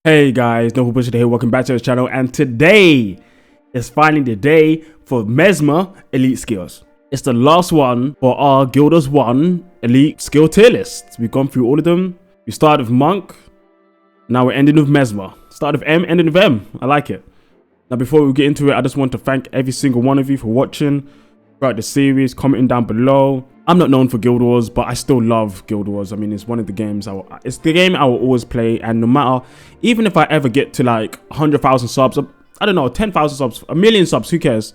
Hey guys, No Bullshit here, welcome back to the channel, and today is finally the day for Mesmer Elite Skills. It's the last one for our Guilders 1 Elite Skill tier list. We've gone through all of them. We started with Monk, now we're ending with Mesmer. Started with M, ending with M. I like it. Now before we get into it, I just want to thank every single one of you for watching throughout the series, commenting down below. I'm not known for Guild Wars, but I still love Guild Wars. I mean, it's one of the games it's the game I will always play, and no matter, even if I ever get to like 100,000 subs, I don't know, 10,000 subs, a million subs, who cares?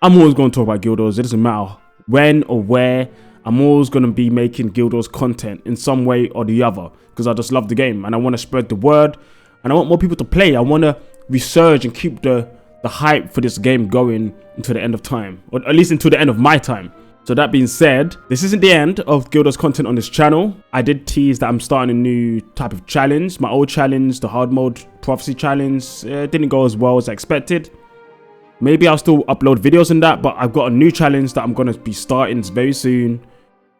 I'm always going to talk about Guild Wars. It doesn't matter when or where. I'm always going to be making Guild Wars content in some way or the other because I just love the game and I want to spread the word and I want more people to play. I want to resurge and keep the hype for this game going until the end of time, or at least until the end of my time. So that being said, this isn't the end of Guild Wars content on this channel. I did tease that I'm starting a new type of challenge. My old challenge, the hard mode prophecy challenge, didn't go as well as I expected. Maybe I'll still upload videos on that, but I've got a new challenge that I'm going to be starting very soon.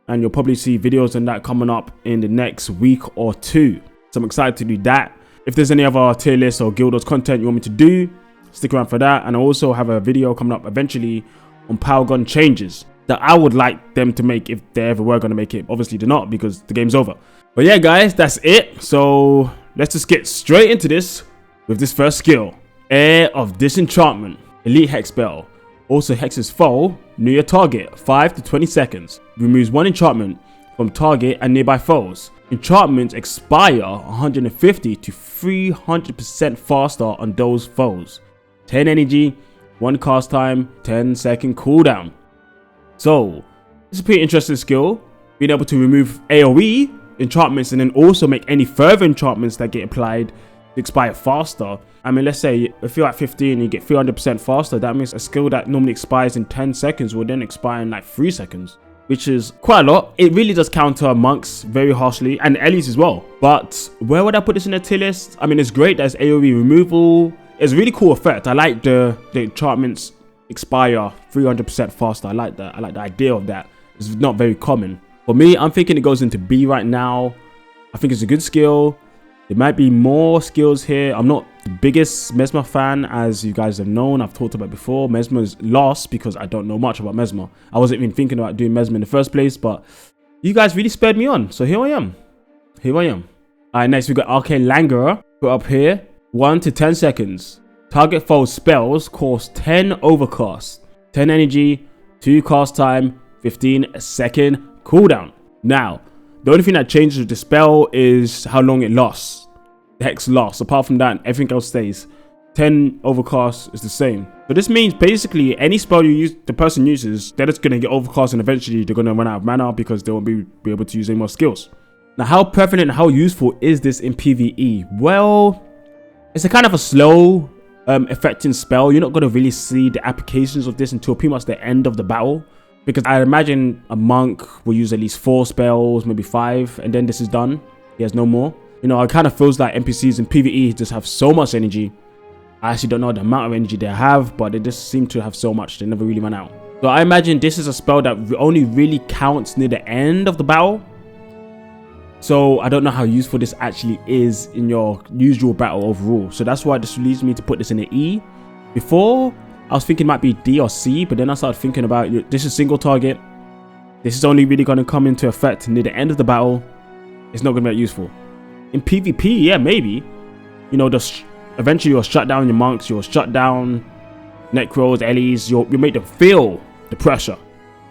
And you'll probably see videos on that coming up in the next week or two. So I'm excited to do that. If there's any other tier list or Guild Wars content you want me to do, stick around for that. And I also have a video coming up eventually on power gun changes that I would like them to make if they ever were going to make it. Obviously they're not because the game's over. But yeah guys, that's it. So let's just get straight into this with this first skill. Heir of Disenchantment. Elite Hex spell. Also hexes foe near your target 5 to 20 seconds. Removes one enchantment from target and nearby foes. Enchantments expire 150 to 300% faster on those foes. 10 energy, 1 cast time, 10-second cooldown. So, this is a pretty interesting skill, being able to remove AoE enchantments and then also make any further enchantments that get applied to expire faster. I mean, let's say if you're at 15 and you get 300% faster, that means a skill that normally expires in 10 seconds will then expire in like 3 seconds, which is quite a lot. It really does counter monks very harshly, and Ellies as well. But where would I put this in a tier list? I mean, it's great, there's AoE removal. It's a really cool effect. I like the enchantments expire 300% faster. I like that. I like the idea of that. It's not very common. For me, I'm thinking it goes into B right now. I think it's a good skill. There might be more skills here. I'm not the biggest Mesmer fan, as you guys have known. I've talked about before. Mesmer's lost because I don't know much about Mesmer. I wasn't even thinking about doing Mesmer in the first place, but you guys really spurred me on. So here I am. Here I am. Alright, next we got Arcane Languor. Put up here. 1 to 10 seconds. Target foe spells cost 10 overcast, 10 energy, 2 cast time, 15-second cooldown. Now, the only thing that changes with the spell is how long it lasts. The hex lasts. Apart from that, everything else stays. 10 overcast is the same. So this means basically any spell you use, the person uses, they're just gonna get overcast and eventually they're gonna run out of mana because they won't be able to use any more skills. Now, how prevalent and how useful is this in PvE? Well, it's a kind of a slow affecting spell. You're not going to really see the applications of this until pretty much the end of the battle, because I imagine a monk will use at least 4 spells, maybe 5, and then this is done. He has no more. You know, it kind of feels like NPCs in PvE just have so much energy. I actually don't know the amount of energy they have, but they just seem to have so much they never really run out. So I imagine this is a spell that only really counts near the end of the battle. So I don't know how useful this actually is in your usual battle overall. So that's why this leads me to put this in the E. Before, I was thinking it might be D or C, but then I started thinking about this is single target. This is only really going to come into effect near the end of the battle. It's not going to be that useful. In PvP, yeah, maybe. You know, eventually you'll shut down your monks, you'll shut down necros, Ellies, you'll make them feel the pressure.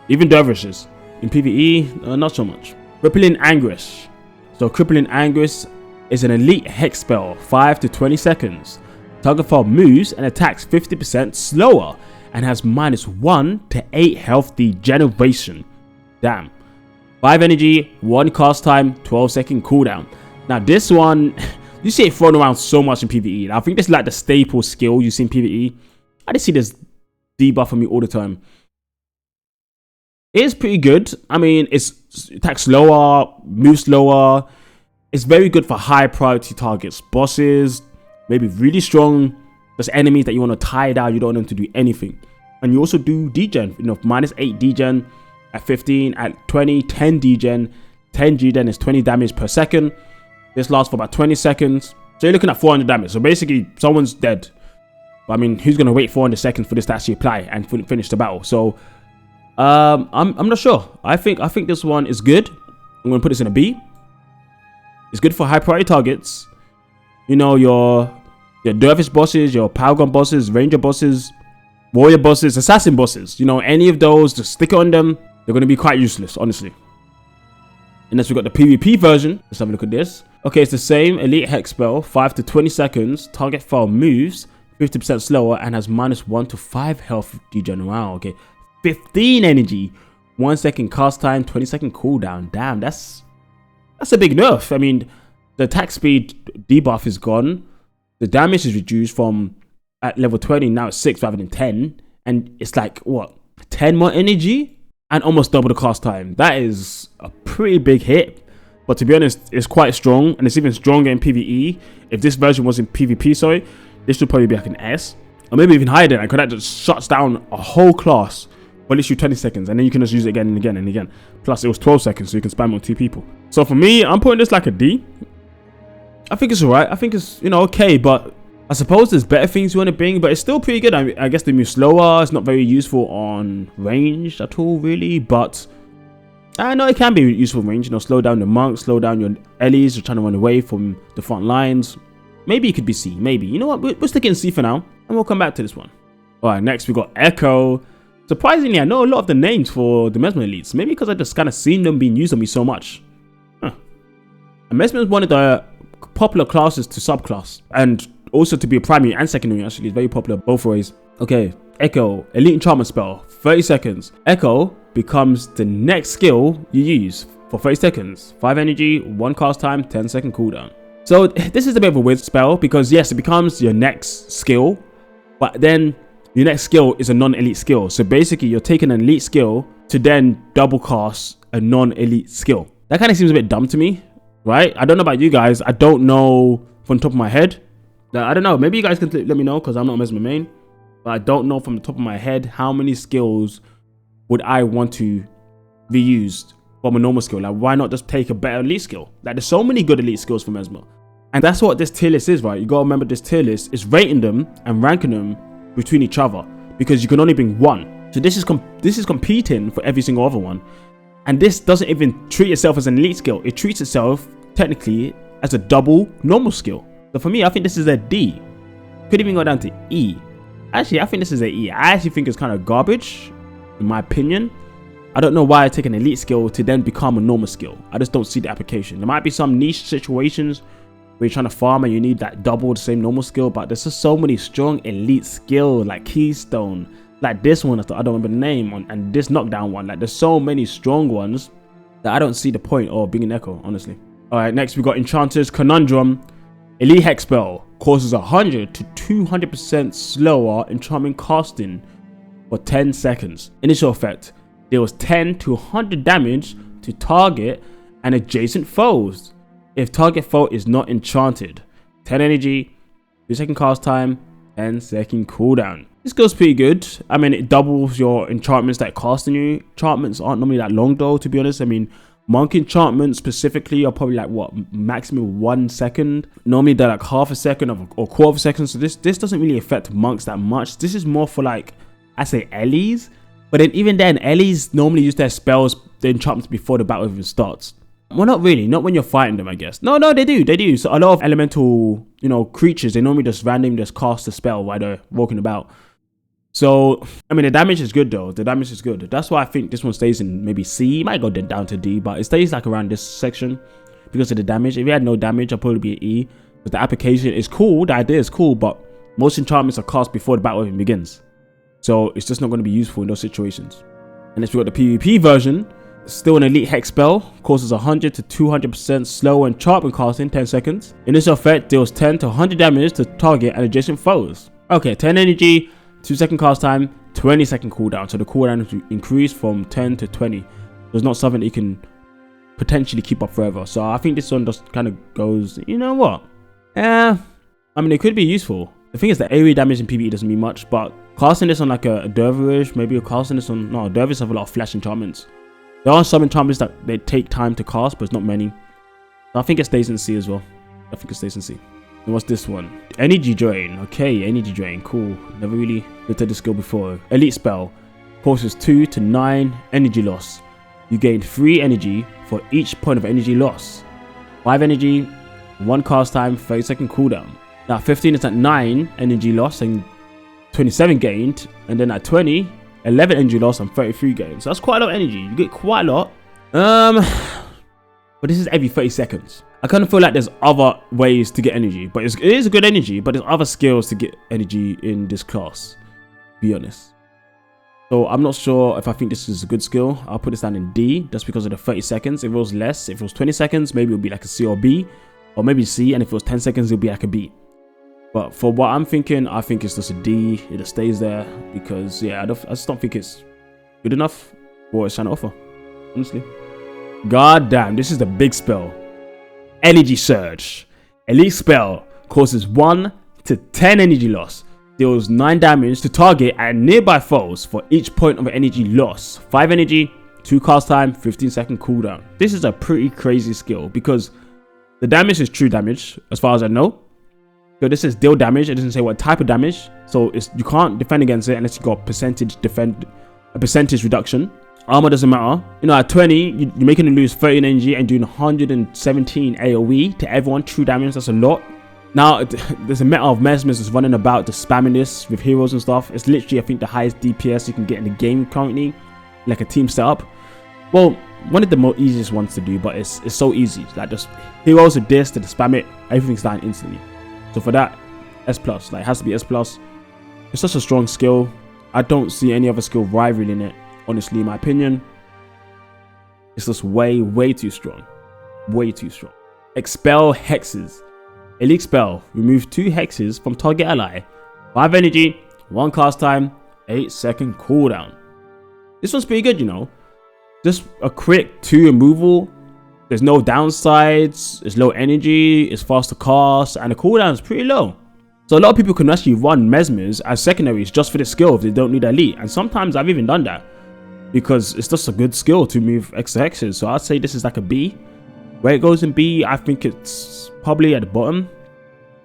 Even dervishes. In PvE, not so much. Crippling Anguish. So Crippling Anguish is an elite hex spell, 5 to 20 seconds. Target foe moves and attacks 50% slower and has -1 to 8 health degeneration. Damn. 5 energy, 1 cast time, 12-second cooldown. Now this one, you see it thrown around so much in PvE. I think this is like the staple skill you see in PvE. I just see this debuff for me all the time. It is pretty good. I mean, it attacks slower, moves slower. It's very good for high priority targets, bosses, maybe really strong, just enemies that you want to tie down. You don't want them to do anything. And you also do degen, you know, -8 degen at 15, at 20, 10 degen, 10 degen is 20 damage per second. This lasts for about 20 seconds. So you're looking at 400 damage. So basically, someone's dead. But I mean, who's going to wait 400 seconds for this to actually apply and finish the battle? So I'm not sure. I think this one is good. I'm going to put this in a B. It's good for high priority targets. You know, your dervish bosses, your power gun bosses, ranger bosses, warrior bosses, assassin bosses. You know, any of those, just stick it on them. They're going to be quite useless, honestly. Unless we got the PvP version. Let's have a look at this. Okay, it's the same elite hex spell. 5 to 20 seconds. Target file moves 50% slower and has -1 to 5 health degen. Wow, okay. 15 energy. 1 second cast time, 20-second cooldown. Damn, that's a big nerf. I mean, the attack speed debuff is gone. The damage is reduced from at level 20, now it's 6 rather than 10. And it's like, what, 10 more energy? And almost double the cast time. That is a pretty big hit. But to be honest, it's quite strong. And it's even stronger in PvE. If this version was in PvP, sorry, this should probably be like an S. Or maybe even higher than that, because that just shuts down a whole class for literally 20 seconds. And then you can just use it again and again and again. Plus, it was 12 seconds, so you can spam on 2 people. So for me, I'm putting this like a D. I think it's alright. I think it's, you know, okay. But I suppose there's better things you want to bring. But it's still pretty good. I guess they move slower. It's not very useful on range at all, really. But I know it can be useful in range. You know, slow down the monks, slow down your Ellies. You're trying to run away from the front lines. Maybe it could be C. Maybe. You know what? We'll stick in C for now. And we'll come back to this one. Alright, next we got Echo. Surprisingly, I know a lot of the names for the Mesmer elites. Maybe because I just kind of seen them being used on me so much. Huh. And Mesmer is one of the popular classes to subclass. And also to be a primary and secondary, actually. It's very popular both ways. Okay, Echo. Elite enchantment spell. 30 seconds. Echo becomes the next skill you use for 30 seconds. 5 energy, 1 cast time, 10-second cooldown. So this is a bit of a weird spell because yes, it becomes your next skill, but then your next skill is a non-elite skill. So basically you're taking an elite skill to then double cast a non-elite skill. That kind of seems a bit dumb to me, right? I don't know about you guys. I don't know from the top of my head. I don't know. Maybe you guys can let me know because I'm not Mesmer main. But I don't know from the top of my head how many skills would I want to be used from a normal skill. Like, why not just take a better elite skill? Like, there's so many good elite skills for Mesmer. And that's what this tier list is, right? You gotta remember this tier list is rating them and ranking them between each other because you can only bring one. So this is competing for every single other one. And this doesn't even treat itself as an elite skill. It treats itself technically as a double normal skill. So for me, I think this is a D. Could even go down to E. Actually, I think this is a E. I actually think it's kind of garbage, in my opinion. I don't know why I take an elite skill to then become a normal skill. I just don't see the application. There might be some niche situations where you're trying to farm and you need that double the same normal skill, but there's just so many strong elite skills like Keystone, like this one, I don't remember the name, and this knockdown one. Like, there's so many strong ones that I don't see the point of being an Echo, honestly. Alright, next we got Enchanter's Conundrum. Elite Hex spell causes 100 to 200% slower enchantment casting for 10 seconds. Initial effect, deals 10 to 100 damage to target and adjacent foes if target foe is not enchanted. 10 energy, 2-second cast time, 10-second cooldown. This goes pretty good. I mean, it doubles your enchantments that cast on you. Enchantments aren't normally that long though, to be honest. I mean, monk enchantments specifically are probably like, what, maximum 1 second. Normally they're like half a second or quarter of a second. So this doesn't really affect monks that much. This is more for, like, I say Ellies. But then even then, Ellies normally use their spells, the enchantments, before the battle even starts. Well, not really. Not when you're fighting them, I guess. No, they do. So a lot of elemental, you know, creatures, they normally just randomly just cast a spell while they're walking about. So, I mean, the damage is good, though. The damage is good. That's why I think this one stays in maybe C. It might go down to D, but it stays like around this section because of the damage. If it had no damage, I'd probably be an E. But the application is cool. The idea is cool, but most enchantments are cast before the battle even begins. So it's just not going to be useful in those situations. And next we got the PvP version. Still an elite hex spell. Causes 100 to 200% slow enchantment casting 10 seconds. Initial effect deals 10 to 100 damage to target and adjacent foes. Okay, 10 energy, 2-second cast time, 20-second cooldown. So the cooldown is increased from 10 to 20. So it's not something that you can potentially keep up forever. So I think this one just kind of goes, you know what? I mean, it could be useful. The thing is that AoE damage in PvE doesn't mean much, but casting this on like a dervish, maybe you're casting this on, no, dervish have a lot of flash enchantments. There are some enchantments that they take time to cast, but it's not many. So I think it stays in C as well. I think it stays in C. And what's this one? Energy Drain. Okay, Energy Drain. Cool. Never really looked at this skill before. Elite spell. Causes 2 to 9 energy loss. You gain 3 energy for each point of energy loss. 5 energy, 1 cast time, 30-second cooldown. Now 15 is at 9 energy loss and 27 gained. And then at 20, 11 energy loss and 33 gained. So that's quite a lot of energy. You get quite a lot. But this is every 30 seconds. I kind of feel like there's other ways to get energy, but it is a good energy, but there's other skills to get energy in this class, to be honest. So I'm not sure if I think this is a good skill. I'll put this down in D, just because of the 30 seconds. If it was less, if it was 20 seconds, maybe it would be like a C or B, or maybe C, and if it was 10 seconds, it would be like a B. But for what I'm thinking, I think it's just a D. It just stays there, because yeah, I just don't think it's good enough for what it's trying to offer, honestly. God damn, this is the big spell. Energy Surge. Elite spell causes 1 to 10 energy loss. Deals 9 damage to target and nearby foes for each point of energy loss. 5 energy, 2 cast time, 15-second cooldown. This is a pretty crazy skill because the damage is true damage as far as I know. So this is deal damage. It doesn't say what type of damage. So you can't defend against it unless you got a percentage reduction. Armor doesn't matter. You know, at 20, you're making them lose 30 energy and doing 117 AoE to everyone. True damage, that's a lot. Now, there's a meta of Mesmers that's running about just spamming this with heroes and stuff. It's literally, I think, the highest DPS you can get in the game currently, like a team setup. Well, one of the more easiest ones to do, but it's so easy. Like, just heroes with this, to spam it, everything's down instantly. So for that, S+, like, it has to be S+. It's such a strong skill. I don't see any other skill rivaling it. Honestly, in my opinion, it's just way too strong. Way too strong. Expel Hexes. Elite spell. Remove 2 hexes from target ally. 5 energy, 1 cast time, 8-second cooldown. This one's pretty good, you know. Just a quick 2 removal. There's no downsides. It's low energy. It's fast to cast. And the cooldown is pretty low. So a lot of people can actually run Mesmers as secondaries just for the skill if they don't need elite. And sometimes I've even done that, because it's just a good skill to move extra hexes. So I'd say this is like a B. Where it goes in B, I think it's probably at the bottom.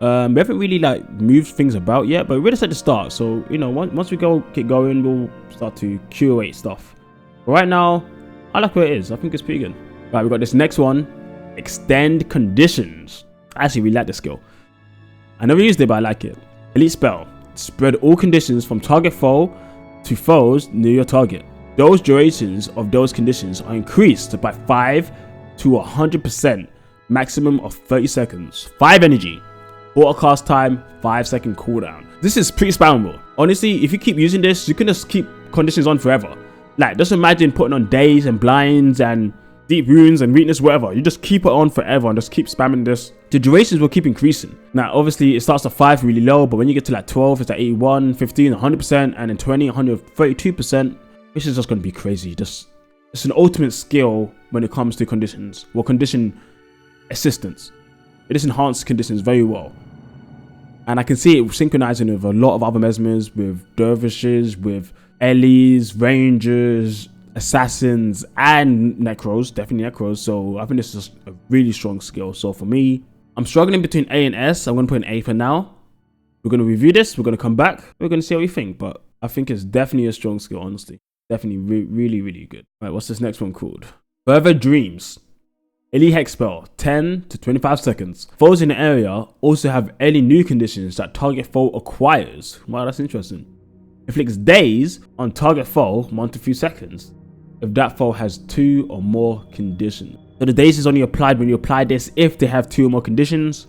We haven't really like moved things about yet, but we're just at the start. So, you know, once we get going, we'll start to curate stuff. But right now, I like where it is. I think it's pretty good. Right, we got this next one. Extend Conditions. I actually really like this skill. I never used it, but I like it. Elite spell. Spread all conditions from target foe to foes near your target. Those durations of those conditions are increased by 5 to 100%, maximum of 30 seconds. 5 energy, auto cast time, 5-second cooldown. This is pretty spammable. Honestly, if you keep using this, you can just keep conditions on forever. Like, just imagine putting on days and blinds and deep runes and weakness, whatever. You just keep it on forever and just keep spamming this. The durations will keep increasing. Now, obviously, it starts at 5 really low, but when you get to like 12, it's at 81, 15, 100%, and then 20, 132%. This is just going to be crazy. It's an ultimate skill when it comes to conditions. Well, condition assistance. It just enhances conditions very well. And I can see it synchronizing with a lot of other Mesmers, with dervishes, with Ellies, rangers, assassins, and necros. Definitely necros. So I think this is a really strong skill. So for me, I'm struggling between A and S. I'm going to put an A for now. We're going to review this. We're going to come back. We're going to see what we think. But I think it's definitely a strong skill, honestly. Definitely really good. Right, what's this next one called? Further Dreams. Elite Hex spell, 10 to 25 seconds. Foes in the area also have any new conditions that target foe acquires. Wow, that's interesting. Inflicts daze on target foe 1 to 3 seconds if that foe has 2 or more conditions. So the daze is only applied when you apply this if they have 2 or more conditions.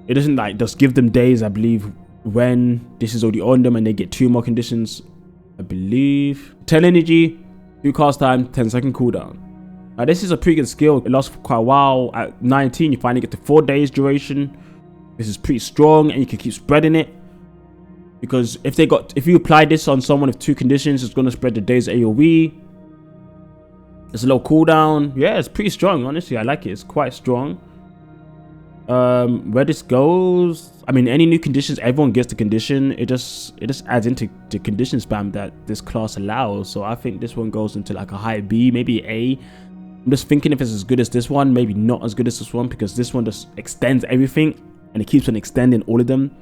It doesn't like just give them daze, I believe, when this is already on them and they get 2 more conditions. I believe 10 energy, 2 cast time, 10-second cooldown. Now this is a pretty good skill. It lasts for quite a while. At 19, you finally get to 4 days duration. This is pretty strong, and you can keep spreading it, because if you apply this on someone with 2 conditions, it's going to spread the days AoE. It's a low cooldown. Yeah, it's pretty strong. Honestly, I like it. It's quite strong. Where this goes, I mean, any new conditions, everyone gets the condition. It just adds into the condition spam that this class allows. So I think this one goes into like a high B, maybe A. I'm just thinking if it's as good as this one, maybe not as good as this one, because this one just extends everything. and it keeps on extending all of them.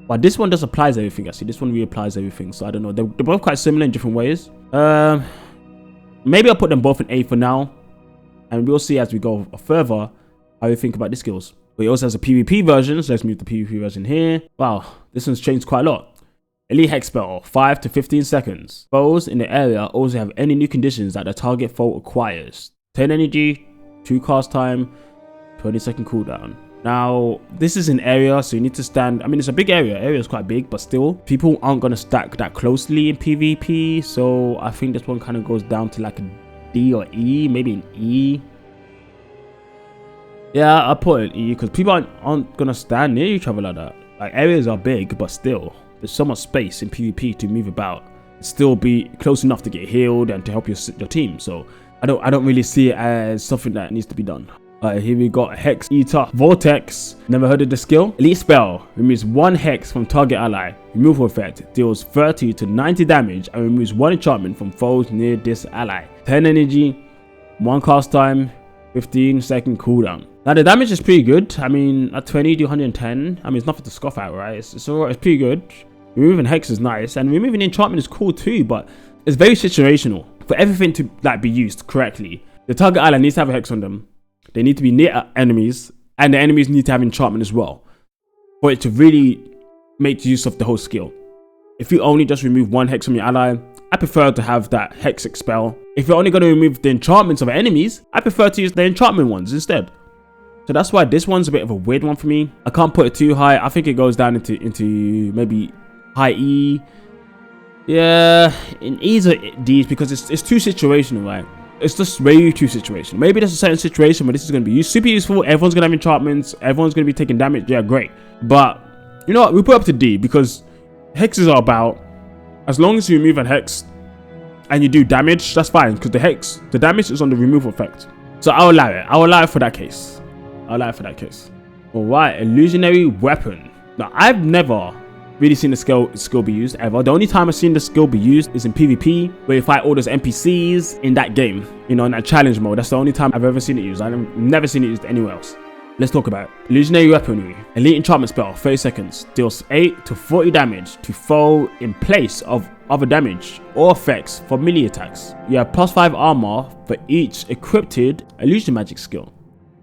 But this one just applies everything, actually. This one reapplies everything, so I don't know. They're both quite similar in different ways. Maybe I'll put them both in A for now, and we'll see as we go further how we think about the skills. But it also has a PvP version, so let's move the PvP version here. Wow, this one's changed quite a lot. Elite Hex Spell, 5 to 15 seconds. Foes in the area also have any new conditions that the target foe acquires. 10 energy, 2 cast time, 20-second cooldown. Now, this is an area, so you need to stand. I mean, it's a big area. Area is quite big, but still, people aren't going to stack that closely in PvP. So I think this one kind of goes down to like a D or E, maybe an E. Yeah, I'll put an E because people aren't going to stand near each other like that. Like, areas are big, but still, there's so much space in PvP to move about. Still be close enough to get healed and to help your team. So I don't really see it as something that needs to be done. Here we got Hex Eater Vortex. Never heard of the skill. Elite spell removes 1 hex from target ally. Removal effect deals 30 to 90 damage and removes 1 enchantment from foes near this ally. 10 energy, 1 cast time, 15-second cooldown. Now the damage is pretty good. I mean, at 20 to 110, I mean, it's nothing to scoff at, right? It's alright. It's pretty good. Removing hex is nice, and removing enchantment is cool too. But it's very situational. For everything to like be used correctly, the target ally needs to have a hex on them. They need to be near enemies, and the enemies need to have enchantment as well for it to really make use of the whole skill. If you only just remove 1 hex from your ally, I prefer to have that hex expel. If you're only going to remove the enchantments of enemies, I prefer to use the enchantment ones instead. So that's why this one's a bit of a weird one for me. I can't put it too high. I think it goes down into maybe high E. Yeah, in E's or D's because it's too situational, right? It's just way too situational. Maybe there's a certain situation where this is going to be super useful. Everyone's going to have enchantments. Everyone's going to be taking damage. Yeah, great. But you know what? We put up to D because hexes are about, as long as you remove a hex and you do damage, that's fine. Because the damage is on the removal effect. So I'll allow it. I'll allow it for that case. I'll allow it for that case. Alright, Illusionary Weapon. Now, I've never really seen the skill be used ever. The only time I've seen the skill be used is in PvP, where you fight all those NPCs in that game, you know, in that challenge mode. That's the only time I've ever seen it used. I've never seen it used anywhere else. Let's talk about it. Illusionary Weaponry. Elite enchantment spell, 30 seconds. Deals 8 to 40 damage to foe in place of other damage or effects for melee attacks. You have +5 armor for each equipped illusion magic skill.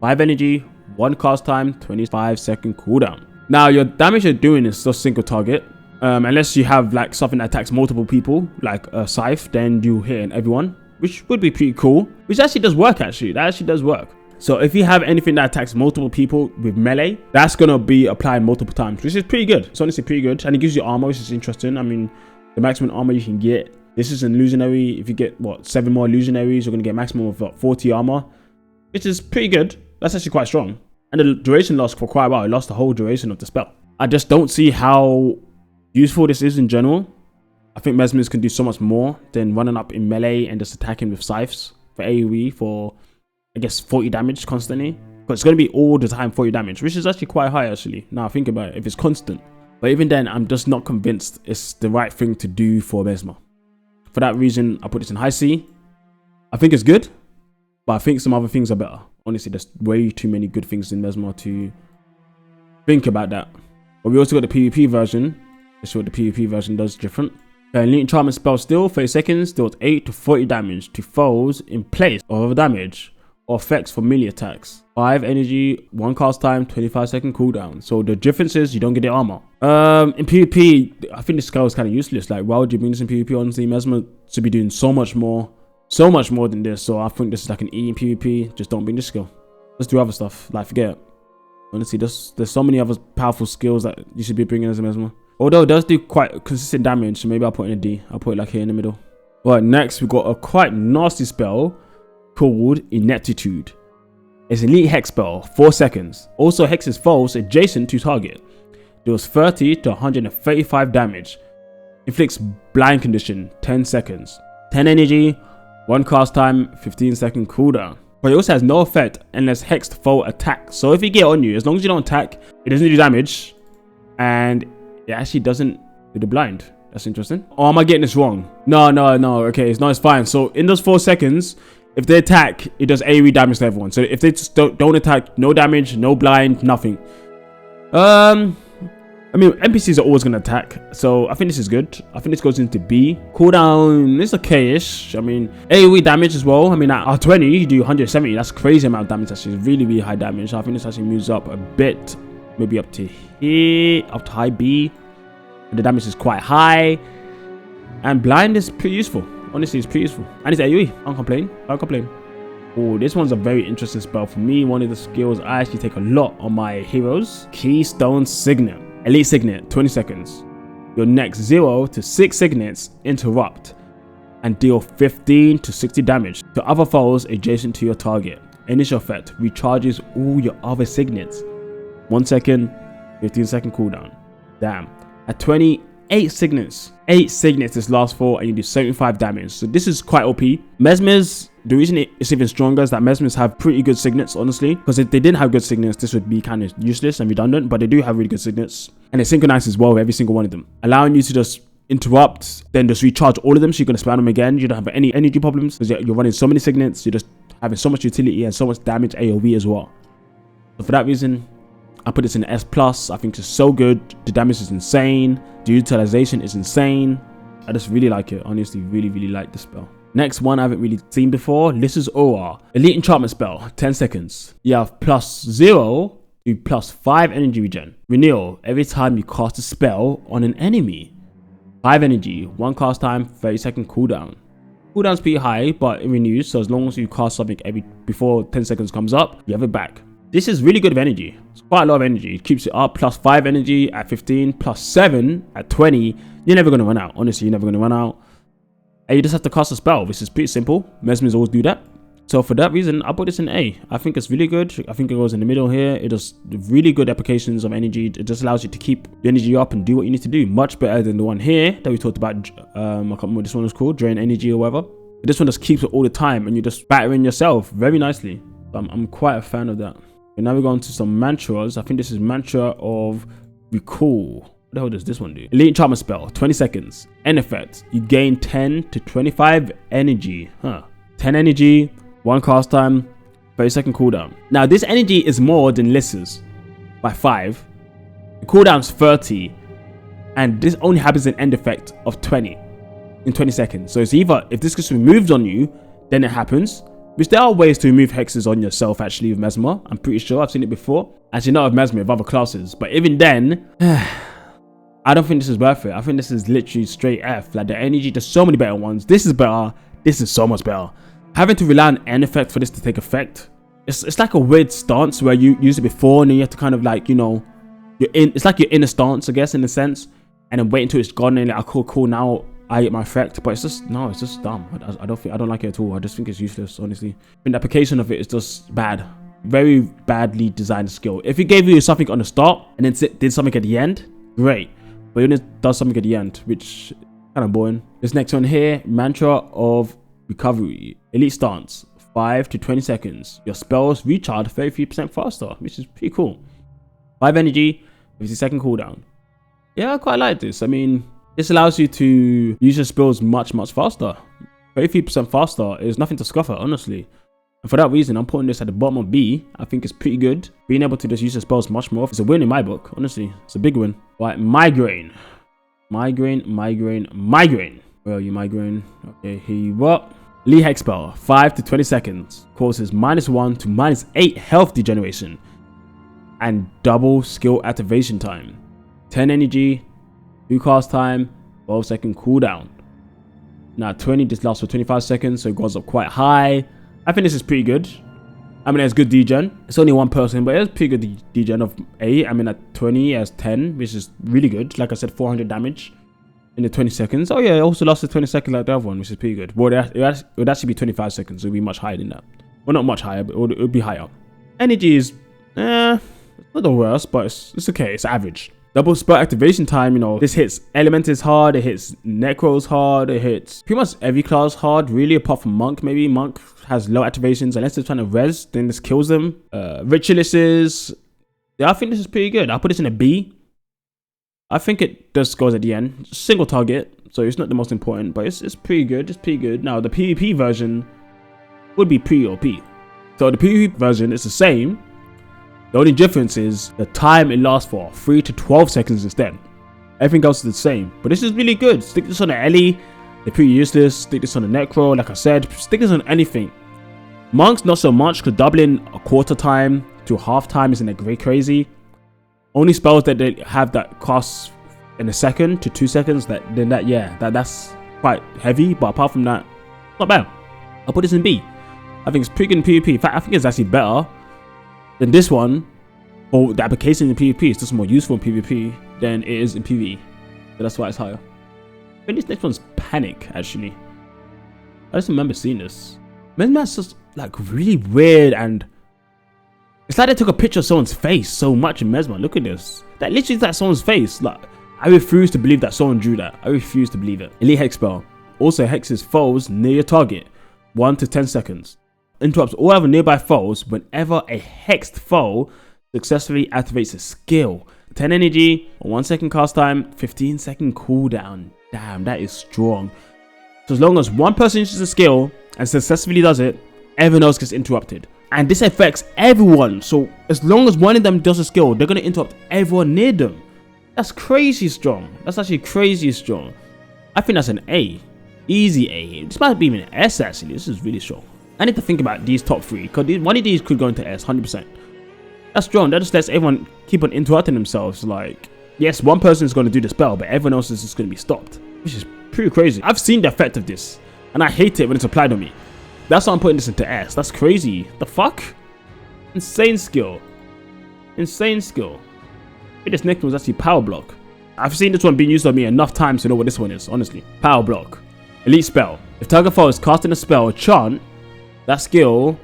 5 energy, 1 cast time, 25-second cooldown. Now, your damage you're doing is just single target. Unless you have like something that attacks multiple people, like a scythe, then you hit everyone, which would be pretty cool. Which actually does work, actually. That actually does work. So if you have anything that attacks multiple people with melee, that's going to be applied multiple times, which is pretty good. It's honestly pretty good. And it gives you armor, which is interesting. I mean, the maximum armor you can get. This is an illusionary. If you get, 7 more illusionaries, you're going to get a maximum of 40 armor, which is pretty good. That's actually quite strong. And the duration lasts for quite a while. It lasts the whole duration of the spell. I just don't see how useful this is in general. I think Mesmers can do so much more than running up in melee and just attacking with scythes for AoE for, I guess, 40 damage constantly. But it's going to be all the time 40 damage, which is actually quite high, actually. Now I think about it, if it's constant. But even then, I'm just not convinced it's the right thing to do for Mesmer. For that reason, I put this in high C. I think it's good, but I think some other things are better. Honestly, there's way too many good things in Mesmer to think about that. But we also got the PvP version. Let's see what the PvP version does different. Elite enchantment spell still, 30 seconds, deals 8 to 40 damage to foes in place of other damage or effects for melee attacks. 5 energy, 1 cast time, 25-second cooldown. So the difference is you don't get the armor. In PvP, I think this skill is kind of useless. Like, why would you bring this in PvP? Honestly, Mesmer should be doing so much more than this. So I think this is like an E in PvP. Just don't bring this skill. Let's do other stuff. Like, forget it. Honestly, there's so many other powerful skills that you should be bringing as a Mesmer. Although it does do quite consistent damage, so maybe I'll put it in a D. I'll put it like here in the middle. Right, next we got a quite nasty spell called Ineptitude. It's an elite hex spell, 4 seconds. Also hexes foes adjacent to target. Deals 30 to 135 damage. Inflicts blind condition, 10 seconds. 10 energy, 1 cast time, 15-second cooldown. But it also has no effect unless hexed foe attacks. So if you get on you, as long as you don't attack, it doesn't do damage. And it actually doesn't do the blind. That's interesting. Oh, am I getting this wrong? No. Okay, it's fine. So in those 4 seconds, if they attack, it does AoE damage to everyone. So if they just don't attack, no damage, no blind, nothing. I mean, NPCs are always going to attack, so I think this is good. I think this goes into B. Cooldown is okay-ish. I mean, AoE damage as well. I mean, at R20, you do 170. That's crazy amount of damage. Actually, really, really high damage. So I think this actually moves up a bit, maybe up to here, up to high B. But the damage is quite high. And blind is pretty useful. Honestly, it's pretty useful. And it's AoE. I can't complain. I can't complain. Oh, this one's a very interesting spell for me. One of the skills I actually take a lot on my heroes. Keystone Signet. Elite Signet, 20 seconds. Your next 0 to 6 signets interrupt and deal 15 to 60 damage to other foes adjacent to your target. Initial effect recharges all your other signets. 1 second, 15-second cooldown. Damn. At 20, 8 signets. 8 signets this lasts for, and you do 75 damage. So this is quite OP. Mesmer's, the reason it's even stronger is that Mesmers have pretty good signets, honestly. Because if they didn't have good signets, this would be kind of useless and redundant. But they do have really good signets. And they synchronize as well with every single one of them. Allowing you to just interrupt, then just recharge all of them. So you're going to spam them again. You don't have any energy problems. Because you're running so many signets. You're just having so much utility and so much damage AoE as well. So for that reason, I put this in S+. I think it's so good. The damage is insane. The utilization is insane. I just really like it. Honestly, really, really like the spell. Next one I haven't really seen before. Lyssa's Aura. Elite enchantment spell. 10 seconds. You have +0 to +5 energy regen. Renewal. Every time you cast a spell on an enemy. 5 energy. 1 cast time. 30-second cooldown. Cooldown's pretty high, but it renews. So as long as you cast something before 10 seconds comes up, you have it back. This is really good of energy. It's quite a lot of energy. It keeps it up. +5 energy at 15. +7 at 20. You're never going to run out. Honestly, you're never going to run out. And you just have to cast a spell, which is pretty simple. Mesmers always do that. So for that reason, I put this in A. I think it's really good. I think it goes in the middle here. It does really good applications of energy. It just allows you to keep the energy up and do what you need to do. Much better than the one here that we talked about. I can't remember what this one was called. Drain energy or whatever. But this one just keeps it all the time and you just battering yourself very nicely. So I'm quite a fan of that. And now we go on to some mantras. I think this is mantra of recall. What the hell does this one do? Elite enchantment spell, 20 seconds. End effect. You gain 10 to 25 energy. 10 energy, 1 cast time, 30-second cooldown. Now this energy is more than Lyssa's by 5. The cooldown's 30. And this only happens in end effect of 20 in 20 seconds. So it's either, if this gets removed on you, then it happens. Which there are ways to remove hexes on yourself actually with Mesmer. I'm pretty sure I've seen it before. Actually not with Mesmer, with other classes. But even then, I don't think this is worth it. I think this is literally straight F. Like the energy, there's so many better ones. This is better. This is so much better. Having to rely on end effect for this to take effect. It's like a weird stance where you use it before and then you have to kind of like, you know, it's like you're in a stance, I guess, in a sense. And then wait until it's gone and like, cool, now I get my effect, but it's just dumb. I don't like it at all. I just think it's useless, honestly. I think the application of it is just bad. Very badly designed skill. If it gave you something on the start and then did something at the end, great. But it does something at the end, which is kind of boring. This next one here, mantra of recovery. Elite stance, 5 to 20 seconds. Your spells recharge 33% faster, which is pretty cool. 5 energy, 50-second cooldown. Yeah, I quite like this. I mean, this allows you to use your spells much faster. 33% faster is nothing to scoff at, honestly. And for that reason, I'm putting this at the bottom of B. I think it's pretty good. Being able to just use your spells much more. It's a win in my book, honestly. It's a big win. Right, Migraine. Migraine. Where are you, Migraine? Okay, here you are. Leech Hex spell, 5 to 20 seconds. Causes -1 to -8 health degeneration. And double skill activation time. 10 energy. 2 cast time, 12-second cooldown. Now 20, this lasts for 25 seconds, so it goes up quite high. I think this is pretty good. I mean, it's good degen. It's only one person, but it's pretty good degen of A. I mean, at 20, it has 10, which is really good. Like I said, 400 damage in the 20 seconds. Oh yeah, it also lasted 20 seconds like the other one, which is pretty good. Well, it would actually be 25 seconds. It would be much higher than that. Well, not much higher, but it would be higher. Energy is, it's not the worst, but it's okay. It's average. Double spell activation time, you know, this hits Elementals hard, it hits Necros hard, it hits pretty much every class hard, really, apart from Monk, maybe. Monk has low activations, unless they're trying to res, then this kills them. Ritualists, yeah, I think this is pretty good. I'll put this in a B. I think it just goes at the end. Single target, so it's not the most important, but it's pretty good, it's pretty good. Now, the PvP version would be pretty OP. So the PvP version is the same, The only difference is the time it lasts for, 3 to 12 seconds instead. Everything else is the same, but this is really good. Stick this on the Ellie, they're pretty useless. Stick this on the Necro, like I said, stick this on anything. Monks, not so much, because doubling a quarter time to half time isn't that crazy. Only spells that they have that cost in a second to 2 seconds, that's quite heavy, but apart from that, not bad. I'll put this in B. I think it's pretty good in PvP. In fact, I think it's actually better than this one. For the application in PvP, it's just more useful in PvP than it is in PvE. So that's why it's higher. I think this next one's Panic, actually. I just remember seeing this. Mesmer's just like really weird, and it's like they took a picture of someone's face so much in Mesmer. Look at this. That literally is like someone's face. Like, I refuse to believe that someone drew that. I refuse to believe it. Elite Hex Spell. Also hexes foes near your target. 1 to 10 seconds. Interrupts all other nearby foes whenever a hexed foe successfully activates a skill. 10 energy, 1 second cast time, 15 second cooldown. Damn, that is strong. So as long as one person uses a skill and successfully does it, everyone else gets interrupted. And this affects everyone. So as long as one of them does a skill, they're going to interrupt everyone near them. That's crazy strong. That's actually crazy strong. I think that's an A. Easy A. This might be even an S actually. This is really strong. I need to think about these top 3, because one of these could go into S, 100%. That's strong. That just lets everyone keep on interrupting themselves. Like, yes, one person is going to do the spell, but everyone else is just going to be stopped, which is pretty crazy. I've seen the effect of this, and I hate it when it's applied on me. That's why I'm putting this into S. That's crazy. The fuck? Insane skill. Insane skill. I think this next one's actually Power Block. I've seen this one being used on me enough times to know what this one is, honestly. Power Block. Elite Spell. If target foe is casting a spell or chant, that skill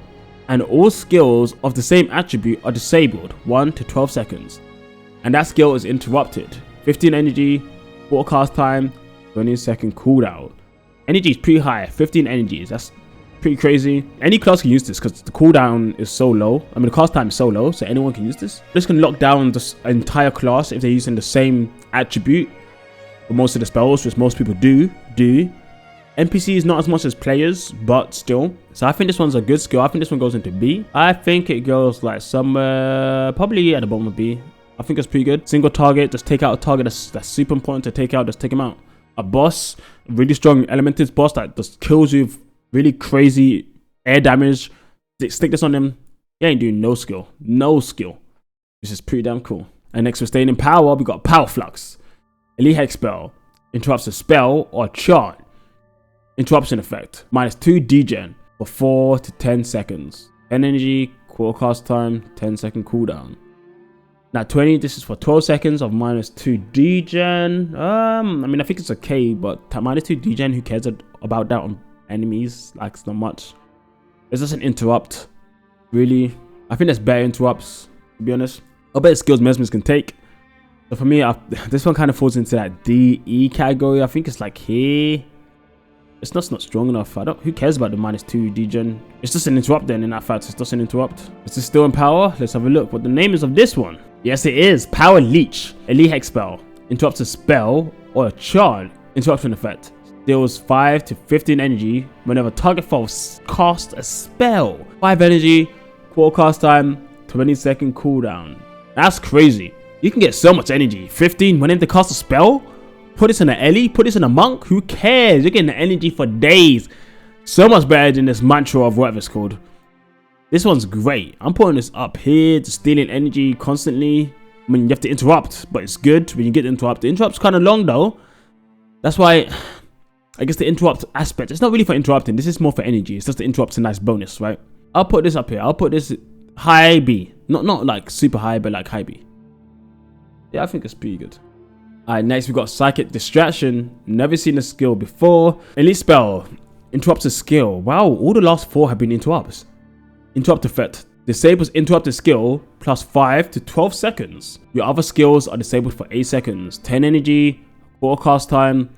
and all skills of the same attribute are disabled 1 to 12 seconds. And that skill is interrupted. 15 energy, 4 cast time, 20 second cooldown. Energy is pretty high, 15 energies. That's pretty crazy. Any class can use this because the cooldown is so low. I mean, the cast time is so low, so anyone can use this. This can lock down this entire class if they're using the same attribute for most of the spells, which most people do. NPCs not as much as players, but still. So I think this one's a good skill. I think this one goes into B. I think it goes like somewhere, probably at the bottom of B. I think it's pretty good. Single target, just take out a target that's super important to take out, just take him out. A boss, really strong elemented boss that just kills you with really crazy air damage. Stick this on them. You ain't doing no skill. No skill. This is pretty damn cool. And next we're staying in power, we got Power Flux. Elite Hex Spell. Interrupts a spell or chant. Interruption effect. -2 degen for 4 to 10 seconds. 10 energy, quarter cast time, 10 second cooldown. Now 20, this is for 12 seconds of -2 degen. I mean, I think it's okay, but -2 degen, who cares about that on enemies? Like, it's not much. It doesn't interrupt, really. I think there's better interrupts, to be honest. I bet skills Mesmers can take. So for me, this one kind of falls into that DE category. I think it's like here. It's not strong enough. Who cares about the -2 degen? It's just an interrupt then, in that fact. It's just an interrupt. Is this still in power? Let's have a look what the name is of this one. Yes, it is. Power Leech. Elite Hex Spell. Interrupts a spell or a chant. Interruption effect. Deals 5 to 15 energy whenever target foe casts a spell. 5 energy, quarter cast time, 20 second cooldown. That's crazy. You can get so much energy. 15 whenever they cast a spell? Put this in an Ellie, put this in a monk, who cares? You're getting the energy for days. So much better than this mantra of whatever it's called. This one's great. I'm putting this up here, just stealing energy constantly. I mean, you have to interrupt, but it's good when you get interrupted. The interrupt's kind of long though. That's why, I guess the interrupt aspect, it's not really for interrupting. This is more for energy. It's just the interrupt's a nice bonus, right? I'll put this up here. I'll put this high B. Not like super high, but like high B. Yeah, I think it's pretty good. Alright, next we got Psychic Distraction. Never seen a skill before. Elite Spell. Interrupts a skill. Wow, all the last 4 have been interrupts. Interrupt effect. Disables interrupted skill plus 5 to 12 seconds. Your other skills are disabled for 8 seconds. 10 energy, quarter cast time,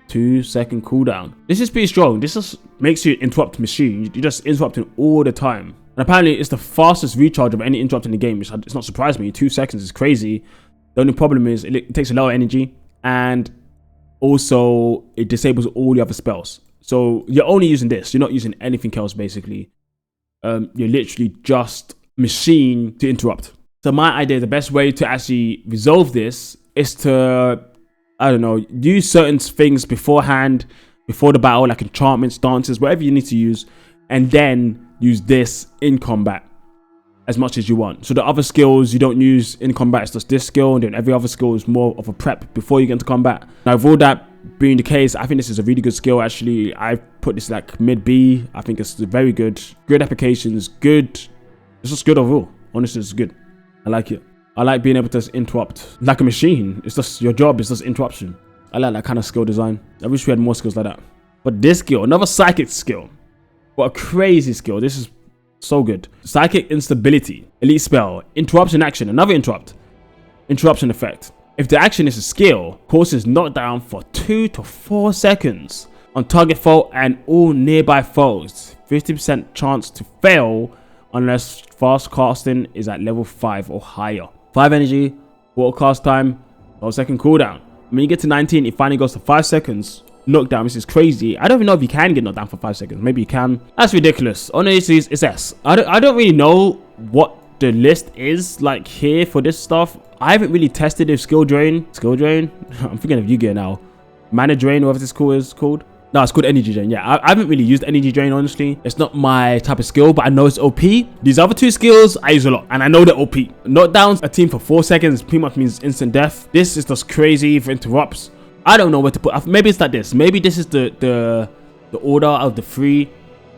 2 second cooldown. This is pretty strong. This just makes you interrupt machine. You're just interrupting all the time. And apparently it's the fastest recharge of any interrupt in the game, which it's not surprised me. 2 seconds is crazy. The only problem is it takes a lot of energy, and also it disables all the other spells. So you're only using this. You're not using anything else, basically. You're literally just machine to interrupt. So my idea, the best way to actually resolve this is to, I don't know, use certain things beforehand, before the battle, like enchantments, dances, whatever you need to use, and then use this in combat as much as you want. So the other skills you don't use in combat, it's just this skill, and then every other skill is more of a prep before you get into combat. Now, with all that being the case, I think this is a really good skill. Actually, I put this like mid B. I think it's very good. Good applications, good. It's just good overall. Honestly, it's good. I like it. I like being able to interrupt like a machine. It's just your job is just interruption. I like that kind of skill design. I wish we had more skills like that. But this skill, another psychic skill. What a crazy skill. This is so good. Psychic Instability. Elite spell. Interruption action. Another interrupt. Interruption effect. If the action is a skill, causes knockdown for 2 to 4 seconds on target foe and all nearby foes. 50% chance to fail unless fast casting is at level 5 or higher. 5 energy, water cast time, 12-second cooldown. When you get to 19, it finally goes to 5 seconds. Knockdown, this is crazy. I don't even know if you can get knocked down for 5 seconds. Maybe you can. That's ridiculous. Honestly, it's S. I don't really know what the list is like here for this stuff. I haven't really tested if skill drain. I'm thinking of Yu-Gi-Oh now. Mana drain, whatever this skill is called. No, it's called energy drain. Yeah, I haven't really used energy drain, honestly. It's not my type of skill, but I know it's OP. These other two skills I use a lot, and I know they're OP. Knockdowns a team for 4 seconds pretty much means instant death. This is just crazy for interrupts. I don't know where to put. Maybe it's like this. Maybe this is the order of the 3.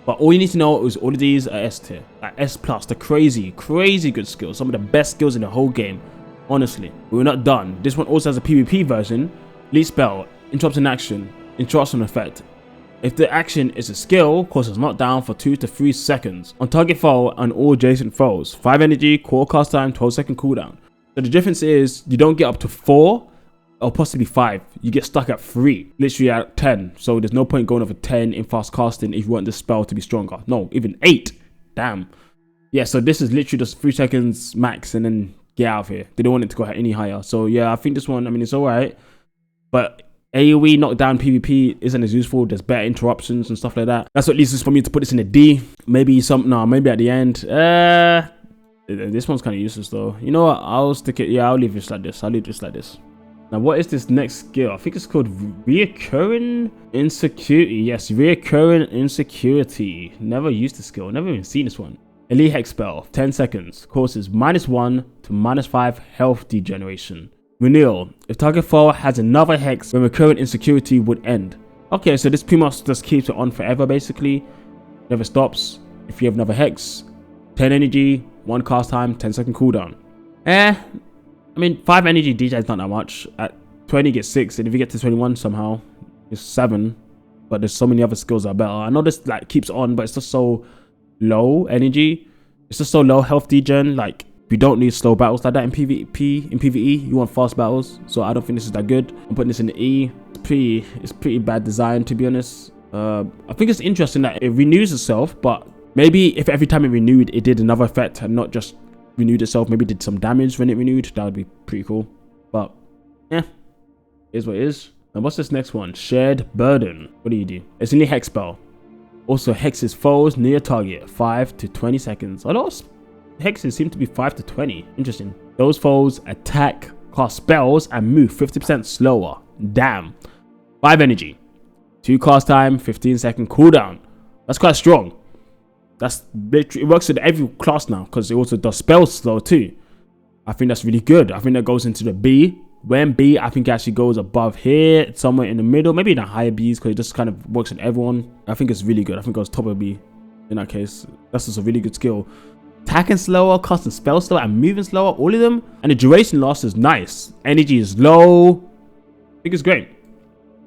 But all you need to know is all of these are S tier, like S plus. The crazy good skills. Some of the best skills in the whole game. Honestly, we're not done. This one also has a PvP version. Leech spell, interruption action, interruption effect. If the action is a skill, causes knockdown for 2 to 3 seconds on target foe and all adjacent foes. 5 energy, core cast time, 12-second cooldown. So the difference is you don't get up to 4 or possibly 5. You get stuck at 3, literally at 10. So there's no point going over 10 in fast casting if you want the spell to be stronger. No, even 8. Damn. Yeah, so this is literally just 3 seconds max and then get out of here. They don't want it to go any higher. So yeah, I think this one, I mean, it's alright. But AoE knockdown PvP isn't as useful. There's better interruptions and stuff like that. That's what leads us for me to put this in a D. Maybe maybe at the end. This one's kind of useless though. You know what? I'll stick it. Yeah, I'll leave this like this. I'll leave this like this. Now, what is this next skill? I think it's called Reoccurring Insecurity. Yes, Reoccurring Insecurity. Never used the skill. Never even seen this one. Elite Hex spell. 10 seconds. Causes -1 to -5 health degeneration. Renewal. If target foe has another hex, when recurrent insecurity would end. Okay, so this pretty much just keeps it on forever, basically. Never stops. If you have another hex, 10 energy, 1 cast time, 10-second cooldown. I mean, 5 energy DJ is not that much. At 20, get 6, and if you get to 21 somehow, it's 7. But there's so many other skills that are better. I know this like keeps on, but it's just so low energy. It's just so low health degen. Like, you don't need slow battles like that in PvP. In PvE, you want fast battles. So I don't think this is that good. I'm putting this in the E. It's pretty bad design, to be honest. I think it's interesting that it renews itself, but maybe if every time it renewed, it did another effect and not just renewed itself, maybe did some damage when it renewed, that would be pretty cool. But yeah, here's what it is. And what's this next one? Shared Burden. What do? It's in the Hex spell. Also hexes foes near target 5 to 20 seconds. A lot of hexes seem to be 5 to 20. Interesting. Those foes attack, cast spells, and move 50% slower. Damn. 5 energy, 2 cast time, 15-second cooldown. That's quite strong. It works with every class now because it also does spells slow too. I think that's really good. I think that goes into the B. When B, I think it actually goes above here, somewhere in the middle, maybe in the higher Bs because it just kind of works on everyone. I think it's really good. I think it goes top of B in that case. That's just a really good skill. Attacking slower, casting spells slower, and moving slower, all of them. And the duration loss is nice. Energy is low. I think it's great.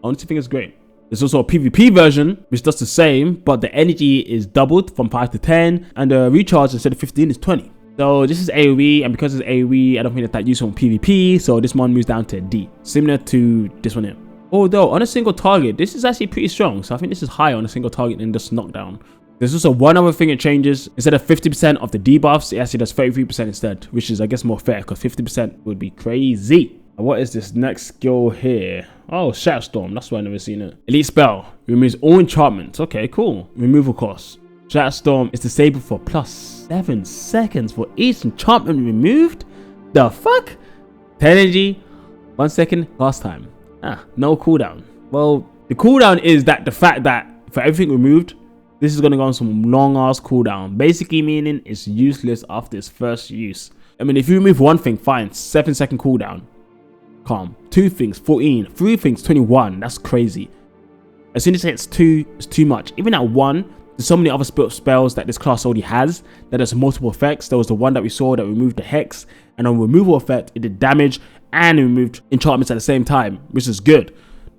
I honestly think it's great. There's also a PvP version, which does the same, but the energy is doubled from 5 to 10, and the recharge instead of 15 is 20. So this is AoE, and because it's AoE, I don't think it's that useful in PvP, so this one moves down to a D, similar to this one here. Although, on a single target, this is actually pretty strong, so I think this is higher on a single target than just knockdown. There's also one other thing it changes. Instead of 50% of the debuffs, it actually does 33% instead, which is, I guess, more fair, because 50% would be crazy. What is this next skill here? Oh, Shatter Storm. That's why I've never seen it. Elite spell. Removes all enchantments. Okay, cool. Removal cost. Shatter Storm is disabled for +7 seconds for each enchantment removed. The fuck? 10 energy, 1 second last time. No cooldown. Well, the cooldown is that the fact that for everything removed, this is gonna go on some long ass cooldown. Basically meaning it's useless after its first use. I mean, if you remove one thing, fine, 7-second cooldown. Calm. 2 things, 14. 3 things, 21. That's crazy. As soon as it hits 2, it's too much. Even at 1, there's so many other spells that this class already has that has multiple effects. There was the one that we saw that removed the Hex, and on removal effect, it did damage and it removed enchantments at the same time, which is good.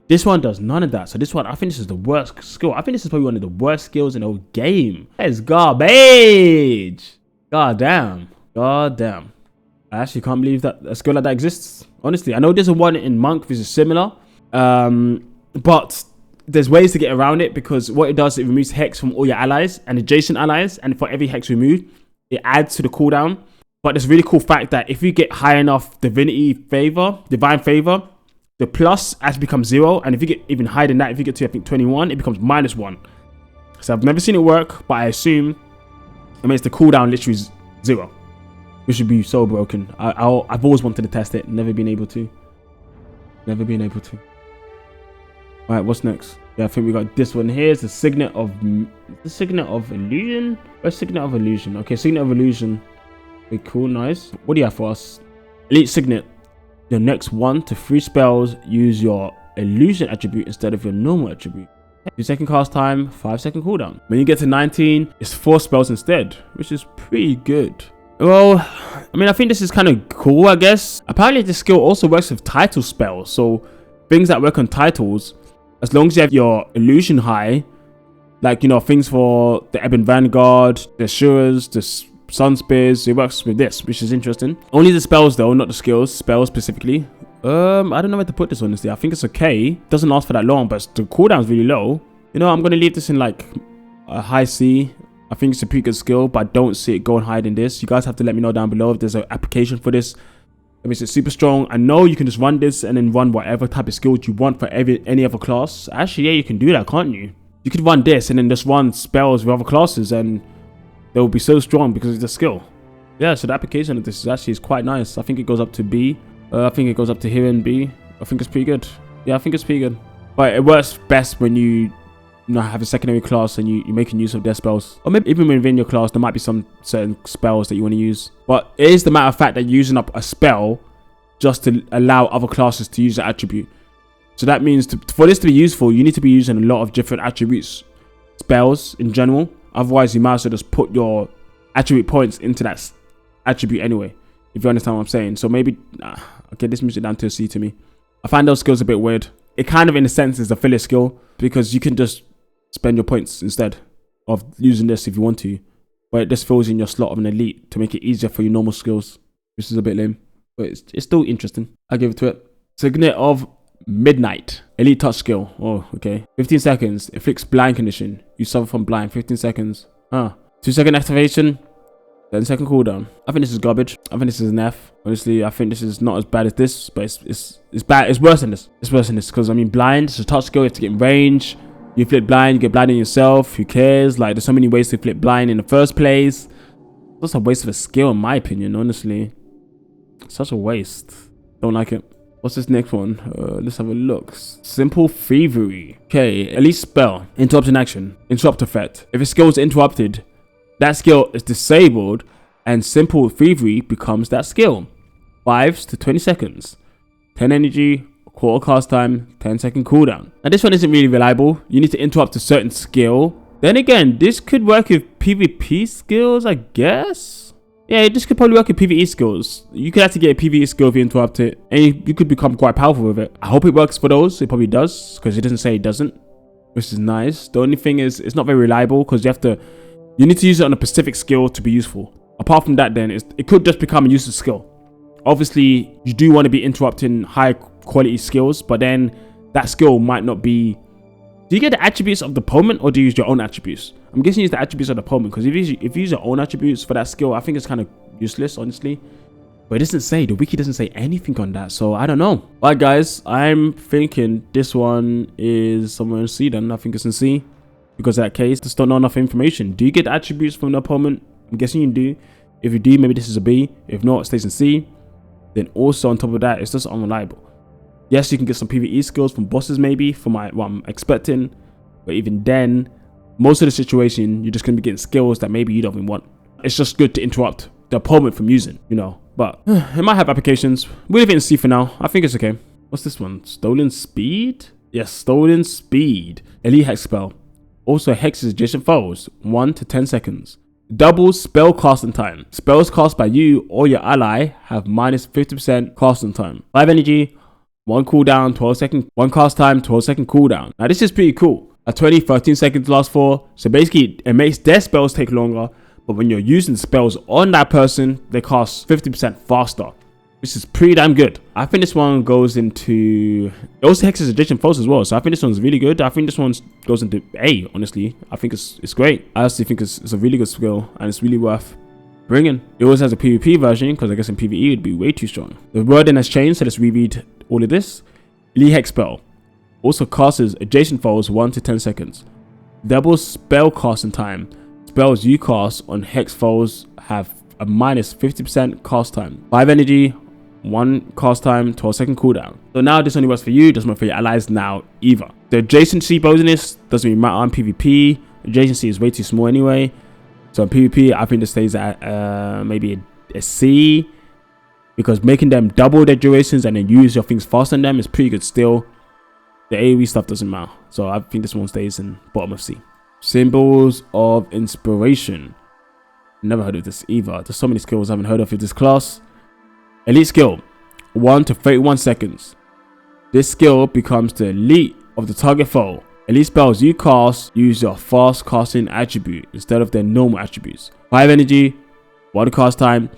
This one does none of that. So this one, I think this is the worst skill. I think this is probably one of the worst skills in the whole game. That is garbage. God damn. God damn. I actually can't believe that a skill like that exists. Honestly, I know there's a one in Monk which is similar. But there's ways to get around it, because what it does, it removes Hex from all your allies and adjacent allies. And for every Hex removed, it adds to the cooldown. But there's a really cool fact that if you get high enough divine favor, the plus actually becomes 0. And if you get even higher than that, if you get to, I think, 21, it becomes -1. So I've never seen it work, but I assume it makes the cooldown literally 0. Which should be so broken. I've always wanted to test it. Never been able to. Never been able to. Alright, what's next? Yeah, I think we got this one here. It's the Signet of Illusion? Where's Signet of Illusion? Okay, Signet of Illusion. Okay, cool, nice. What do you have for us? Elite Signet. The next 1 to 3 spells use your illusion attribute instead of your normal attribute. 2-second cast time, 5-second cooldown. When you get to 19, it's 4 spells instead, which is pretty good. Well, I mean, I think this is kind of cool, I guess. Apparently, this skill also works with title spells. So, things that work on titles, as long as you have your illusion high, like, you know, things for the Ebon Vanguard, the Assurers, the Sun Spears, it works with this, which is interesting. Only the spells, though, not the skills. Spells specifically. I don't know where to put this, honestly. I think it's okay. It doesn't last for that long, but the cooldown is really low. You know, I'm going to leave this in, like, a high C. I think it's a pretty good skill, but I don't see it going higher than this. You guys have to let me know down below if there's an application for this. That makes it super strong. I know you can just run this and then run whatever type of skills you want for any other class. Actually, yeah, you can do that, can't you? You could run this and then just run spells with other classes, and they will be so strong because of the skill. Yeah, so the application of this is quite nice. I think it goes up to B. I think it goes up to here in B. I think it's pretty good. Yeah, I think it's pretty good. But it works best when you have a secondary class and you're making use of their spells. Or maybe even within your class, there might be some certain spells that you want to use. But it is the matter of fact that you're using up a spell just to allow other classes to use the attribute. So that means for this to be useful, you need to be using a lot of different attributes, spells in general. Otherwise, you might as well just put your attribute points into that attribute anyway, if you understand what I'm saying. So maybe, okay, this moves it down to a C to me. I find those skills a bit weird. It kind of, in a sense, is a filler skill, because you can just spend your points instead of using this if you want to. But it just fills in your slot of an elite to make it easier for your normal skills, which is a bit lame. But it's still interesting. I give it to it. Signet of Midnight. Elite touch skill. Oh, okay. 15 seconds. Inflicts blind condition. You suffer from blind. 15 seconds. 2-second activation. 10-second cooldown. I think this is garbage. I think this is an F. Honestly, I think this is not as bad as this, but it's bad. It's worse than this. It's worse than this, because I mean, blind. It's a touch skill. You have to get in range. You flip blind. You get blinded yourself. Who cares? Like, there's so many ways to flip blind in the first place. That's a waste of a skill, in my opinion. Honestly, such a waste. Don't like it. What's this next one? Let's have a look. Simple Thievery. Okay, elite spell. Interrupt in action. Interrupt effect. If a skill is interrupted, that skill is disabled, and Simple Thievery becomes that skill. 5 to 20 seconds. 10 energy, quarter cast time, 10-second cooldown. Now this one isn't really reliable. You need to interrupt a certain skill. Then again, this could work with PvP skills, I guess. Yeah, this could probably work with PvE skills. You could actually get a PvE skill if you interrupt it, and you could become quite powerful with it. I hope it works for those. It probably does, because it doesn't say it doesn't, which is nice. The only thing is, it's not very reliable, because you need to use it on a specific skill to be useful. Apart from that, then it could just become a useless skill. Obviously, you do want to be interrupting high quality skills, but then that skill might not be. Do you get the attributes of the opponent, or do you use your own attributes? I'm guessing you use the attributes of the opponent, because if you use your own attributes for that skill, I think it's kind of useless, honestly. But it doesn't say, the wiki doesn't say anything on that, so I don't know. Alright guys, I'm thinking this one is somewhere in C then. I think it's in C, because in that case, just don't know enough information. Do you get attributes from the opponent? I'm guessing you do. If you do, maybe this is a B. If not, it stays in C. then also on top of that, it's just unreliable. Yes, you can get some PvE skills from bosses maybe, for what I'm expecting. But even then, most of the situation, you're just going to be getting skills that maybe you don't even want. It's just good to interrupt the opponent from using, you know. But it might have applications. We'll leave it and see for now. I think it's okay. What's this one? Stolen Speed? Yes, Stolen Speed. Elite Hex spell. Also hexes adjacent foes, 1 to 10 seconds. Doubles spell casting time. Spells cast by you or your ally have minus 50% casting time. 5 energy, 1 cooldown, 12 second, 1 cast time, 12 second cooldown. Now this is pretty cool. At 20, 13 seconds last for. So basically it makes their spells take longer, but when you're using spells on that person, they cast 50% faster. This is pretty damn good. I think this one goes into... It also hexes adjacent foes as well. So I think this one's really good. I think this one goes into A, honestly. I think it's great. I honestly think it's a really good skill. And it's really worth bringing. It also has a PvP version, because I guess in PvE it would be way too strong. The wording has changed, so let's reread all of this. Elite Hex spell. Also casts adjacent foes 1 to 10 seconds. Doubles spell casting time. Spells you cast on hex foes have a minus 50% cast time. 5 energy, 1 cast time, 12 second cooldown. So now this only works for you, doesn't work for your allies now either. The adjacency bonus doesn't really matter on PvP. Adjacency is way too small anyway. So in PvP, I think this stays at maybe a C, because making them double their durations and then use your things faster than them is pretty good still. The AoE stuff doesn't matter. So I think this one stays in bottom of C. Symbols of Inspiration. Never heard of this either. There's so many skills I haven't heard of with this class. Elite skill, 1 to 31 seconds. This skill becomes the elite of the target foe. Elite spells you cast use your fast casting attribute instead of their normal attributes. 5 energy, 1 cast time,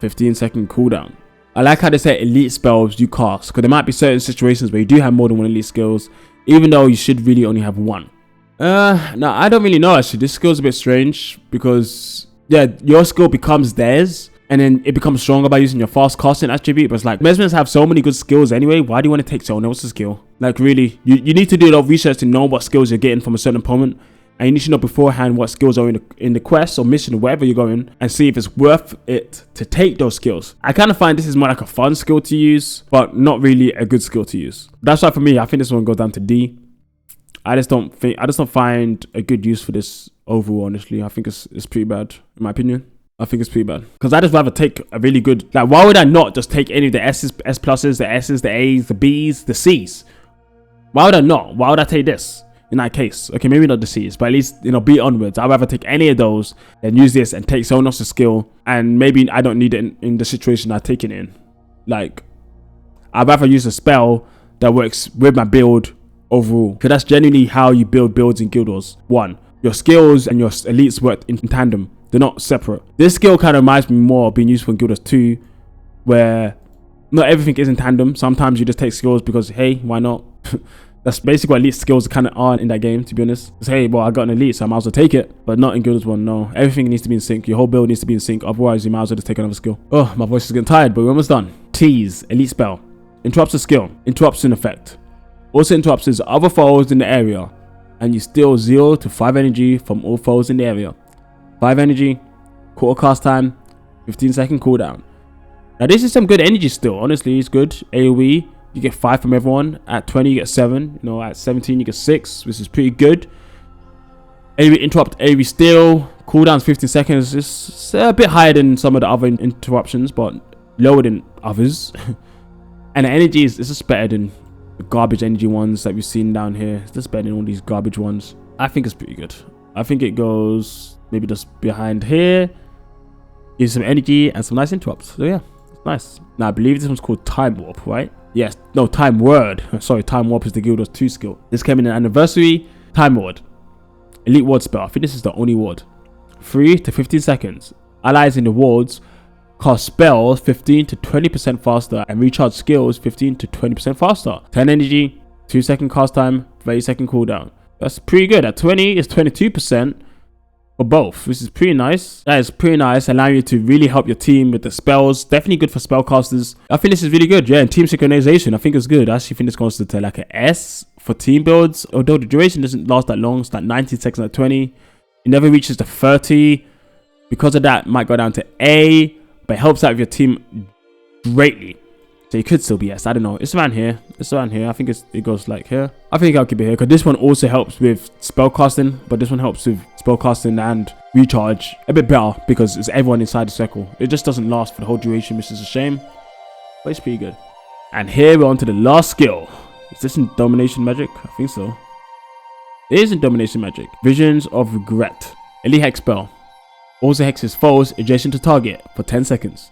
15 second cooldown. I like how they say elite spells you cast, because there might be certain situations where you do have more than 1 elite skills, even though you should really only have 1. Now I don't really know actually. This skill's a bit strange because yeah, your skill becomes theirs, and then it becomes stronger by using your fast casting attribute. But it's like, Mesmers have so many good skills anyway. Why do you want to take someone else's skill? Like really, you need to do a lot of research to know what skills you're getting from a certain opponent. And you need to know beforehand what skills are in the quest or mission or wherever you're going, and see if it's worth it to take those skills. I kind of find this is more like a fun skill to use, but not really a good skill to use. That's why for me, I think this one goes down to D. I just don't find a good use for this overall, honestly. I think it's pretty bad, in my opinion. I think it's pretty bad. Because I just rather take a really good... Like, why would I not just take any of the S's, S pluses, the S's, the A's, the B's, the C's? Why would I not? Why would I take this in that case? Okay, maybe not the C's, but at least, you know, B onwards. I'd rather take any of those than use this and take someone else's skill. And maybe I don't need it in the situation I take it in. Like, I'd rather use a spell that works with my build overall, because that's genuinely how you build builds in Guild Wars 1. Your skills and your elites work in tandem. They're not separate. This skill kind of reminds me more of being useful in Guild Wars 2, where not everything is in tandem. Sometimes you just take skills because, hey, why not? That's basically what elite skills kind of are in that game, to be honest. It's, hey, well, I got an elite, so I might as well take it. But not in Guild Wars 1, no. Everything needs to be in sync. Your whole build needs to be in sync. Otherwise, you might as well just take another skill. Oh, my voice is getting tired, but we're almost done. Tease, elite spell. Interrupts a skill. Interrupts an effect. Also interrupts his other foes in the area, and you steal 0 to 5 energy from all foes in the area. 5 energy, quarter cast time, 15 second cooldown. Now this is some good energy still, honestly. It's good. AoE, you get 5 from everyone. At 20 you get 7, you know, at 17 you get 6, which is pretty good. AoE interrupt, AoE steal, cooldown's 15 seconds. It's a bit higher than some of the other interruptions, but lower than others. And the energy is just better than the garbage energy ones that we've seen down here. It's just better than all these garbage ones. I think it's pretty good. I think it goes maybe just behind here. Gives some energy and some nice interrupts. So yeah, it's nice. Now I believe this one's called Time Warp, right? Yes, no, Time Word. Sorry, Time Warp is the Guild Wars 2 skill. This came in an anniversary. Time Ward. Elite ward spell. I think this is the only ward. 3 to 15 seconds. Allies in the wards cast spells 15 to 20% faster and recharge skills 15 to 20% faster. 10 energy, 2 second cast time, 30 second cooldown. That's pretty good. At 20 is 22% for both, which is pretty nice. That is pretty nice, allowing you to really help your team with the spells. Definitely good for spellcasters. I think this is really good. Yeah, and team synchronization, I think it's good. I actually think this goes to like an S for team builds, although the duration doesn't last that long. It's like 19 seconds at 20. It never reaches to 30. Because of that, it might go down to A, but it helps out with your team greatly. So it could still be S. I don't know. It's around here. It's around here. I think it goes like here. I think I'll keep it here because this one also helps with spellcasting, but this one helps with spellcasting and recharge a bit better because it's everyone inside the circle. It just doesn't last for the whole duration, which is a shame, but it's pretty good. And here we're on to the last skill. Is this in Domination Magic? I think so. It is in Domination Magic. Visions of Regret. Elite Hex spell. Also hexes foes adjacent to target for 10 seconds.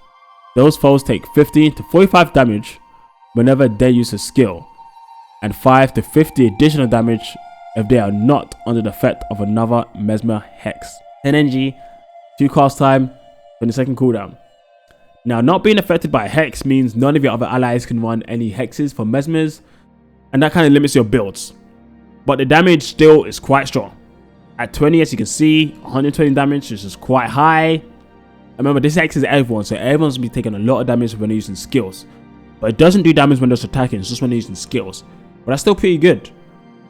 Those foes take 15 to 45 damage whenever they use a skill, and 5 to 50 additional damage if they are not under the effect of another Mesmer Hex. 10 energy, 2 cast time, 20-second cooldown. Now, not being affected by a Hex means none of your other allies can run any Hexes for Mesmers, and that kind of limits your builds. But the damage still is quite strong. At 20, as you can see, 120 damage, which is quite high. Remember, this Hex is everyone, so everyone's going to be taking a lot of damage when they're using skills. But it doesn't do damage when they're attacking, it's just when they're using skills. But that's still pretty good.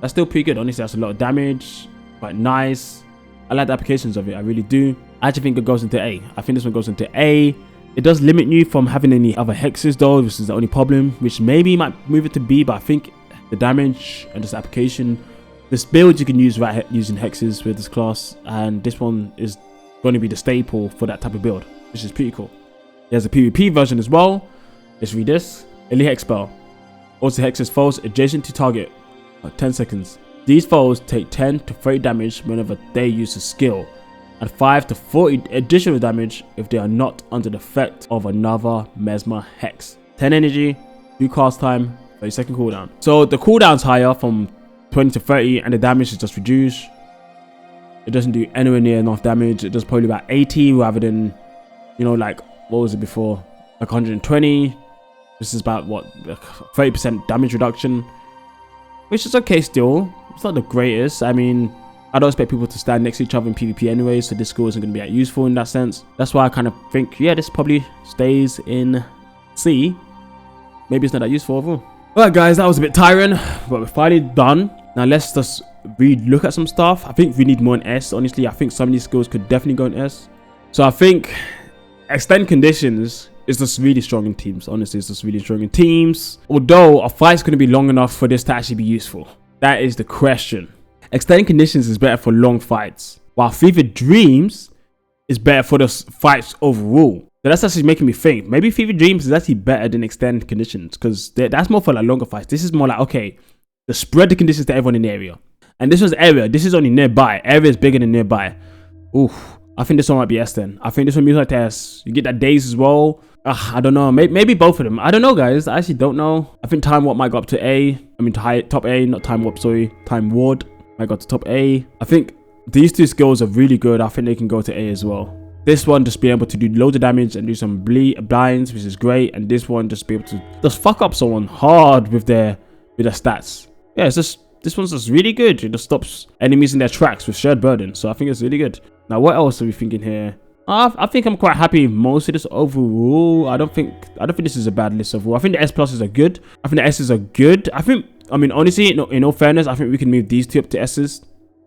That's still pretty good. Honestly, that's a lot of damage. Quite nice. I like the applications of it, I really do. I actually think it goes into A. I think this one goes into A. It does limit you from having any other Hexes though, which is the only problem. Which maybe might move it to B, but I think the damage and this application, this build you can use right using Hexes with this class. And this one is going to be the staple for that type of build, which is pretty cool. There's a PvP version as well. Let's read this. Elite Hex spell. Also hexes foes adjacent to target for 10 seconds. These foes take 10 to 30 damage whenever they use a skill, and 5 to 40 additional damage if they are not under the effect of another Mesmer Hex. 10 energy, 2 cast time, 30-second cooldown. So the cooldown's higher from 20 to 30 and the damage is just reduced. It doesn't do anywhere near enough damage. It does probably about 80 rather than, you know, like, what was it before? Like 120. This is about, what, 30% damage reduction. Which is okay still. It's not the greatest. I mean, I don't expect people to stand next to each other in PvP anyway, so this skill isn't going to be that useful in that sense. That's why I kind of think, yeah, this probably stays in C. Maybe it's not that useful overall. Alright guys, that was a bit tiring, but we're finally done. Now let's just look at some stuff. I think we need more in S. Honestly, I think some of these skills could definitely go in S. So I think Extend Conditions is just really strong in teams. Honestly, it's just really strong in teams. Although a fight's going to be long enough for this to actually be useful. That is the question. Extend Conditions is better for long fights, while Fevered Dreams is better for the fights overall. So that's actually making me think maybe Fevered Dreams is actually better than Extend Conditions, because that's more for like longer fights. This is more like, okay, to spread the conditions to everyone in the area. And this was area. This is only nearby. Area is bigger than nearby. Oof. I think this one might be S then. I think this one moves like S. You get that Daze as well. I don't know. Maybe both of them. I don't know, guys. I actually don't know. I think Time Warp might go up to A. I mean, top A, not Time Warp, sorry. Time Ward might go to top A. I think these two skills are really good. I think they can go to A as well. This one just be able to do loads of damage and do some blinds, which is great. And this one just be able to just fuck up someone hard with their stats. Yeah, it's just, this one's just really good. It just stops enemies in their tracks with Shared Burden. So I think it's really good. Now, what else are we thinking here? I think I'm quite happy with most of this overall. I don't think this is a bad list overall. I think the S pluses are good. I think the S's are good. I mean, honestly, in all fairness, I think we can move these two up to S's.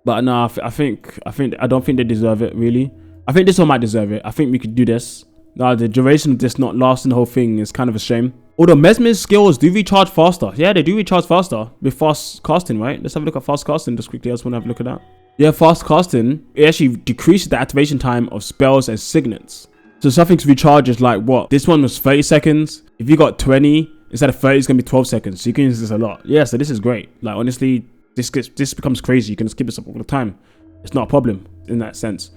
But no, I don't think they deserve it, really. I think this one might deserve it. I think we could do this. Now, the duration of this not lasting the whole thing is kind of a shame. Although Mesmer's skills do recharge faster. Yeah, they do recharge faster with fast casting, right? Let's have a look at fast casting just quickly. I just want to have a look at that. Yeah, fast casting, it actually decreases the activation time of spells and signets. So something's recharges like what? This one was 30 seconds. If you got 20, instead of 30, it's going to be 12 seconds. So you can use this a lot. Yeah, so this is great. Like, honestly, this becomes crazy. You can just keep this up all the time. It's not a problem in that sense.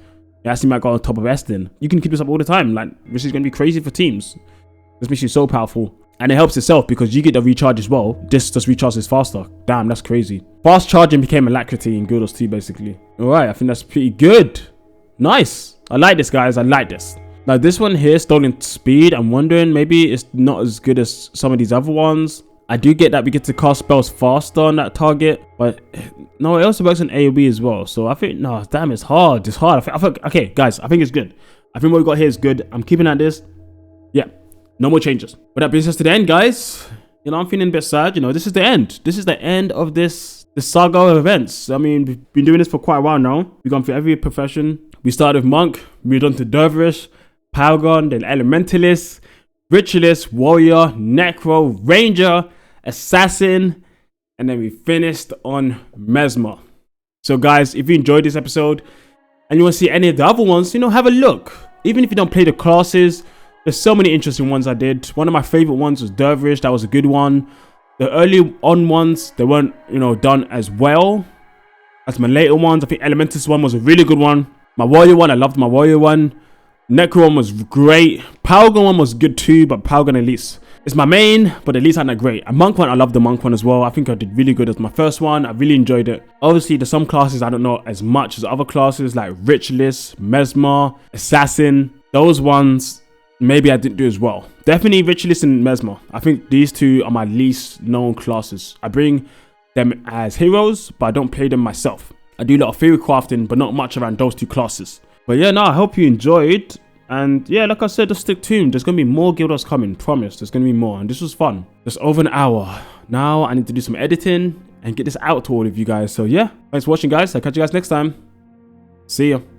It actually might go on top of S then. You can keep this up all the time. Like, this is going to be crazy for teams. This makes you so powerful. And it helps itself because you get the recharge as well. This just recharges faster. Damn, that's crazy. Fast charging became alacrity in Guilders 2, basically. Alright, I think that's pretty good. Nice. I like this, guys. I like this. Now, this one here, Stolen Speed. I'm wondering, maybe it's not as good as some of these other ones. I do get that we get to cast spells faster on that target. But, no, it also works on AoE as well. So, I think, no, damn, it's hard. It's hard. I think, okay, guys, I think it's good. I think what we got here is good. I'm keeping at this. Yeah. No more changes. But that brings us to the end, guys. You know, I'm feeling a bit sad. You know, this is the end. This is the end of this saga of events. I mean, we've been doing this for quite a while now. We've gone through every profession. We started with Monk, moved on to Dervish, Paragon, then Elementalist. Ritualist, Warrior, Necro, Ranger, Assassin, and then we finished on Mesmer. So guys, if you enjoyed this episode and you want to see any of the other ones, you know, have a look. Even if you don't play the classes, there's so many interesting ones I did. One of my favorite ones was Dervish. That was a good one. The early on ones, they weren't, you know, done as well as my later ones. I think Elementus one was a really good one. My Warrior one, I loved my Warrior one. Necro one was great. Powergun one was good too, but Powergun Elite is my main, but Elite aren't that great. And Monk one, I love the Monk one as well. I think I did really good as my first one. I really enjoyed it. Obviously, there's some classes I don't know as much as other classes like Ritualist, Mesmer, Assassin. Those ones, maybe I didn't do as well. Definitely Ritualist and Mesmer. I think these two are my least known classes. I bring them as heroes, but I don't play them myself. I do a lot of theory crafting, but not much around those two classes. But yeah, no, I hope you enjoyed. And yeah, like I said, just stick tuned. There's going to be more Guilders coming. Promise, there's going to be more. And this was fun. Just over an hour. Now I need to do some editing and get this out to all of you guys. So yeah, thanks for watching, guys. I'll catch you guys next time. See ya.